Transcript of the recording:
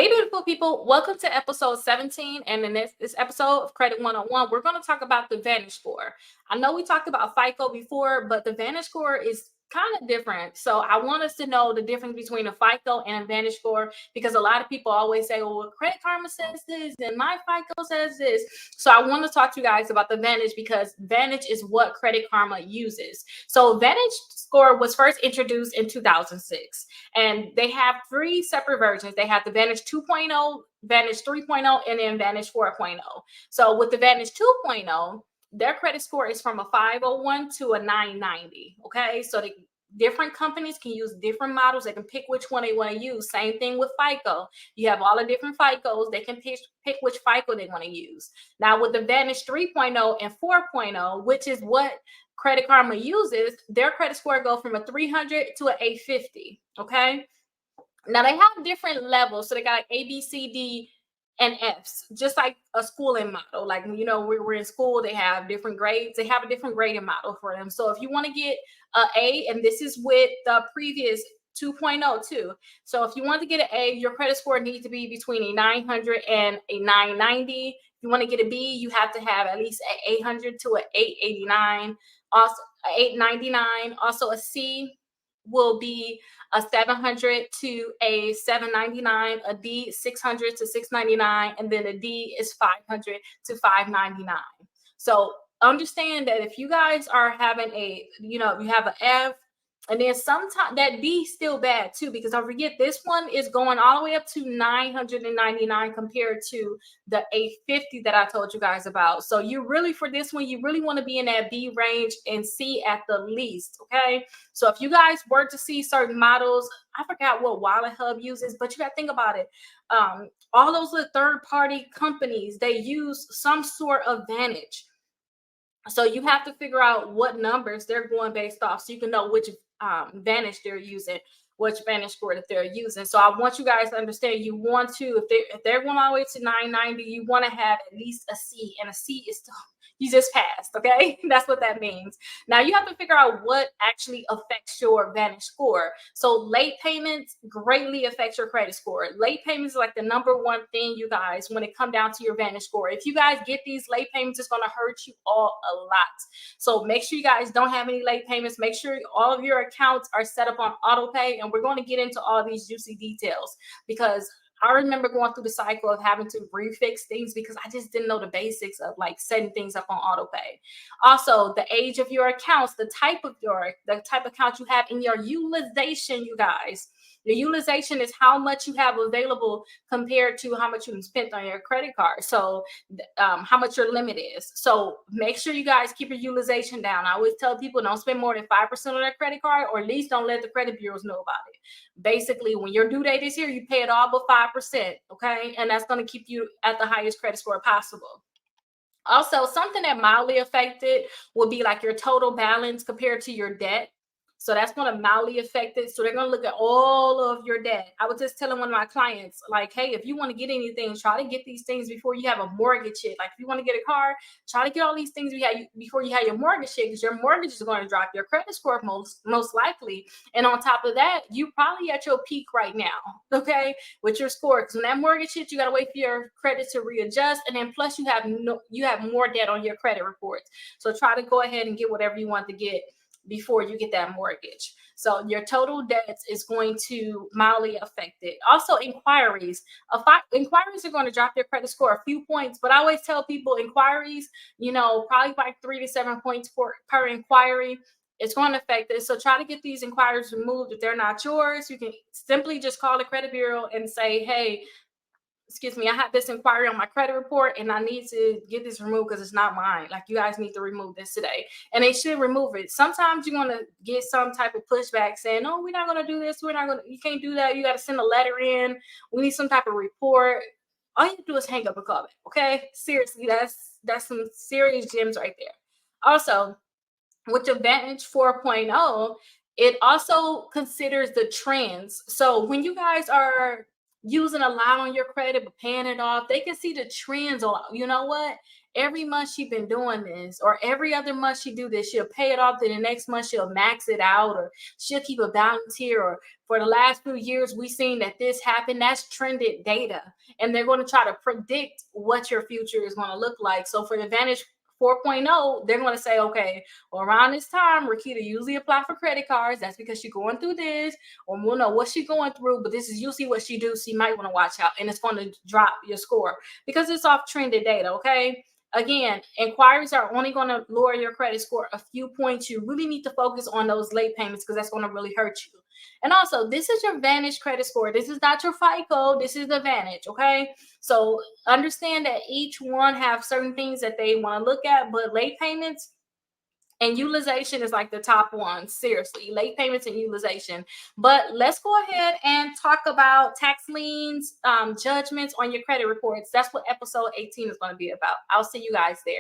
Hey, beautiful people. Welcome to episode 17. And in this episode of Credit 101, we're going to talk about the VantageScore. I know we talked about FICO before, but the VantageScore is kind of different. So I want us to know the difference between a FICO and a VantageScore because a lot of people always say, well, Credit Karma says this and my FICO says this. So I want to talk to you guys about the Vantage because Vantage is what Credit Karma uses. So VantageScore was first introduced in 2006. And they have three separate versions. They have the Vantage 2.0, Vantage 3.0, and then Vantage 4.0. So with the Vantage 2.0, their credit score is from a 501 to a 990. Okay, so the different companies can use different models. They can pick which one they want to use. Same thing with FICO. You have all the different FICOs. They can pick which FICO they want to use. Now with the Vantage 3.0 and 4.0, which is what Credit Karma uses, their credit score go from a 300 to an 850. Okay. Now they have different levels. So they got A, B, C, D, and F's, just like a schooling model. Like, you know, we're in school, they have different grades. They have a different grading model for them. So if you want to get an A, and this is with the previous 2.0 too. So if you want to get an A, your credit score needs to be between a 900 and a 990. If you want to get a B, you have to have at least an 800 to an 889. Also, 899. Also, a C will be a 700 to a 799, a D 600 to 699, and then a D is 500 to 599. So understand that if you guys are having you have an F, and then sometimes that D is still bad too, because don't forget this one is going all the way up to 999 compared to the 850 that I told you guys about. So you really, for this one, you really want to be in that B range and C at the least. Okay. So if you guys were to see certain models, I forgot what Wallet Hub uses, but you got to think about it. All those little third-party companies, they use some sort of Vantage. So you have to figure out what numbers they're going based off, so you can know which Vantage they're using, which Vantage score that they're using. So I want you guys to understand, you want to, if they're going all the way to 990, you want to have at least a C, and a C is still, you just passed. Okay, that's what that means. Now you have to figure out what actually affects your Vantage score. So late payments greatly affect your credit score. Late payments is like the number one thing, you guys, when it come down to your Vantage score. If you guys get these late payments, it's going to hurt you all a lot. So make sure you guys don't have any late payments. Make sure all of your accounts are set up on auto pay, and we're going to get into all these juicy details because I remember going through the cycle of having to refix things because I just didn't know the basics of like setting things up on auto pay. Also, the age of your accounts, the type of account you have, in your utilization, you guys. The utilization is how much you have available compared to how much you spent on your credit card. So how much your limit is. So make sure you guys keep your utilization down. I always tell people don't spend more than 5% on their credit card, or at least don't let the credit bureaus know about it. Basically, when your due date is here, you pay it all but 5%. Okay. And that's going to keep you at the highest credit score possible. Also, something that mildly affected will be like your total balance compared to your debt. So that's going to mildly affect it. So they're going to look at all of your debt. I was just telling one of my clients, like, hey, if you want to get anything, try to get these things before you have a mortgage hit. Like if you want to get a car, try to get all these things before you have your mortgage hit, because your mortgage is going to drop your credit score most likely. And on top of that, you probably at your peak right now, okay, with your score. Because when that mortgage hits, you got to wait for your credit to readjust. And then plus you have more debt on your credit reports. So try to go ahead and get whatever you want to get before you get that mortgage. So your total debts is going to mildly affect it. Also, inquiries. Inquiries are going to drop your credit score a few points, but I always tell people inquiries, probably like 3 to 7 points per inquiry. It's going to affect it. So try to get these inquiries removed. If they're not yours, you can simply just call the credit bureau and say, hey, excuse me, I have this inquiry on my credit report and I need to get this removed because it's not mine. Like, you guys need to remove this today. And they should remove it. Sometimes you're going to get some type of pushback saying, no, we're not going to do this. You can't do that. You got to send a letter in. We need some type of report. All you do is hang up and call back. Okay. Seriously, that's some serious gems right there. Also, with the Vantage 4.0, it also considers the trends. So when you guys are using a lot on your credit but paying it off. They can see the trends on, you know what? Every month she been doing this, or every other month she do this, she'll pay it off. Then the next month she'll max it out, or she'll keep a balance here. Or for the last few years, we've seen that this happened. That's trended data, and they're going to try to predict what your future is going to look like. So for the Vantage 4.0, they're going to say, okay, well, around this time, Rickita usually apply for credit cards. That's because she's going through this, or we'll know what she's going through, but this is usually what she do. So you might want to watch out, and it's going to drop your score because it's off trended data. Okay. Again, inquiries are only going to lower your credit score a few points. You really need to focus on those late payments because that's going to really hurt you. And also, this is your Vantage credit score. This is not your FICO. This is the Vantage. Okay. So understand that each one have certain things that they want to look at, but late payments and utilization is like the top one. Seriously, late payments and utilization. But let's go ahead and talk about tax liens, judgments on your credit reports. That's what episode 18 is going to be about. I'll see you guys there.